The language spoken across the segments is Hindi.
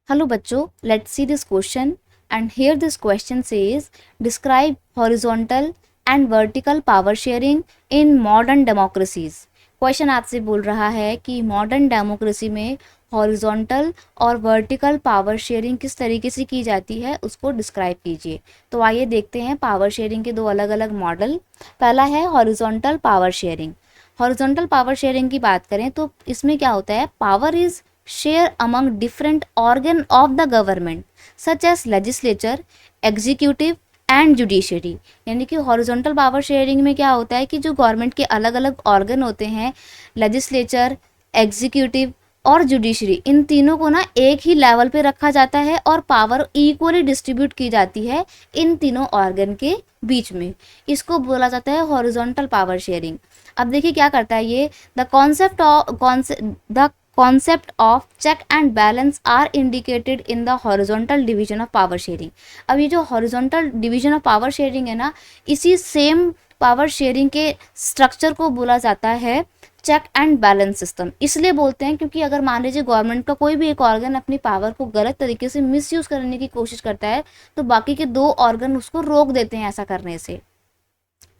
Hello बच्चों, let's see this question and here this question says describe horizontal and vertical power sharing in modern democracies. Question आपसे बोल रहा है कि मॉडर्न डेमोक्रेसी में हॉरिजॉन्टल और वर्टिकल पावर शेयरिंग किस तरीके से की जाती है उसको डिस्क्राइब कीजिए। तो आइए देखते हैं पावर शेयरिंग के दो अलग अलग मॉडल। पहला है horizontal power sharing. Horizontal power sharing की बात करें तो इसमें क्या होता है, power is share among different organ of the government such as legislature, executive and judiciary. यानी कि हॉरिजॉन्टल पावर शेयरिंग में क्या होता है कि जो गवर्नमेंट के अलग अलग ऑर्गन होते हैं, लेजिस्लेचर, एग्जीक्यूटिव और जुडिशरी, इन तीनों को ना एक ही लेवल पे रखा जाता है और पावर इक्वली डिस्ट्रीब्यूट की जाती है इन तीनों ऑर्गन के बीच में। इसको बोला जाता है हॉरिजॉन्टल पावर शेयरिंग। अब देखिए क्या करता है ये, the concept of check and balance are indicated in the horizontal division of power sharing। अब ये जो horizontal division of power sharing है ना, इसी सेम पावर शेयरिंग के स्ट्रक्चर को बोला जाता है चेक एंड बैलेंस सिस्टम। इसलिए बोलते हैं क्योंकि अगर मान लीजिए गवर्नमेंट का कोई भी एक ऑर्गन अपनी पावर को गलत तरीके से मिसयूज करने की कोशिश करता है तो बाकी के दो ऑर्गन उसको रोक देते हैं ऐसा करने से,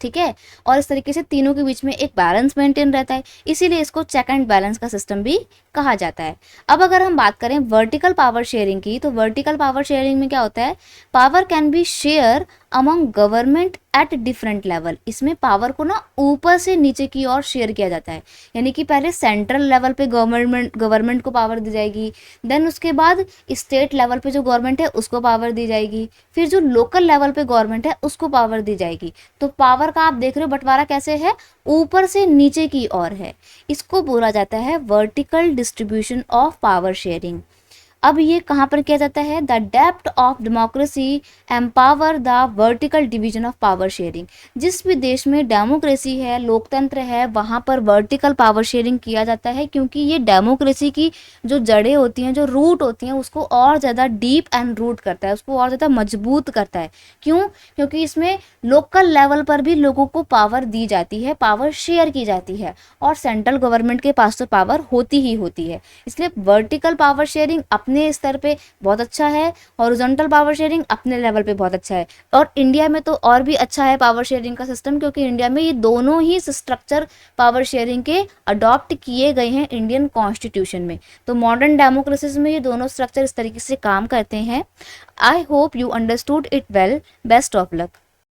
ठीक है। और इस तरीके से तीनों के बीच में एक बैलेंस मेंटेन रहता है, इसीलिए इसको चेक एंड बैलेंस का सिस्टम भी कहा जाता है। अब अगर हम बात करें वर्टिकल पावर शेयरिंग की, तो वर्टिकल पावर शेयरिंग में क्या होता है, power can be share among government at different level. इसमें पावर को ना ऊपर से नीचे की ओर शेयर किया जाता है। यानी कि पहले सेंट्रल लेवल पे गवर्नमेंट को पावर दी जाएगी, देन उसके बाद स्टेट लेवल पे जो गवर्नमेंट है उसको पावर दी जाएगी, फिर जो लोकल लेवल पे गवर्नमेंट है उसको पावर दी जाएगी। तो पावर का आप देख रहे हो बंटवारा कैसे है, ऊपर से नीचे की ओर है। इसको बोला जाता है vertical distribution of power sharing. अब ये कहाँ पर किया जाता है, the depth of democracy empower the vertical division of power sharing. जिस भी देश में डेमोक्रेसी है, लोकतंत्र है, वहाँ पर वर्टिकल पावर शेयरिंग किया जाता है क्योंकि ये डेमोक्रेसी की जो जड़ें होती हैं, जो रूट होती हैं, उसको और ज़्यादा डीप एंड रूट करता है, उसको और ज़्यादा मजबूत करता है। क्यों? क्योंकि इसमें लोकल लेवल पर भी लोगों को पावर दी जाती है, पावर शेयर की जाती है और सेंट्रल गवर्नमेंट के पास तो पावर होती ही होती है। इसलिए वर्टिकल पावर शेयरिंग अपने स्तर पे बहुत अच्छा है, हॉरिजॉन्टल पावर शेयरिंग अपने लेवल पे बहुत अच्छा है। और इंडिया में तो और भी अच्छा है पावर शेयरिंग का सिस्टम, क्योंकि इंडिया में ये दोनों ही स्ट्रक्चर पावर शेयरिंग के अडॉप्ट किए गए हैं इंडियन कॉन्स्टिट्यूशन में। तो मॉडर्न डेमोक्रेसीज में ये दोनों स्ट्रक्चर इस तरीके से काम करते हैं। I hope you understood it well. Best of luck.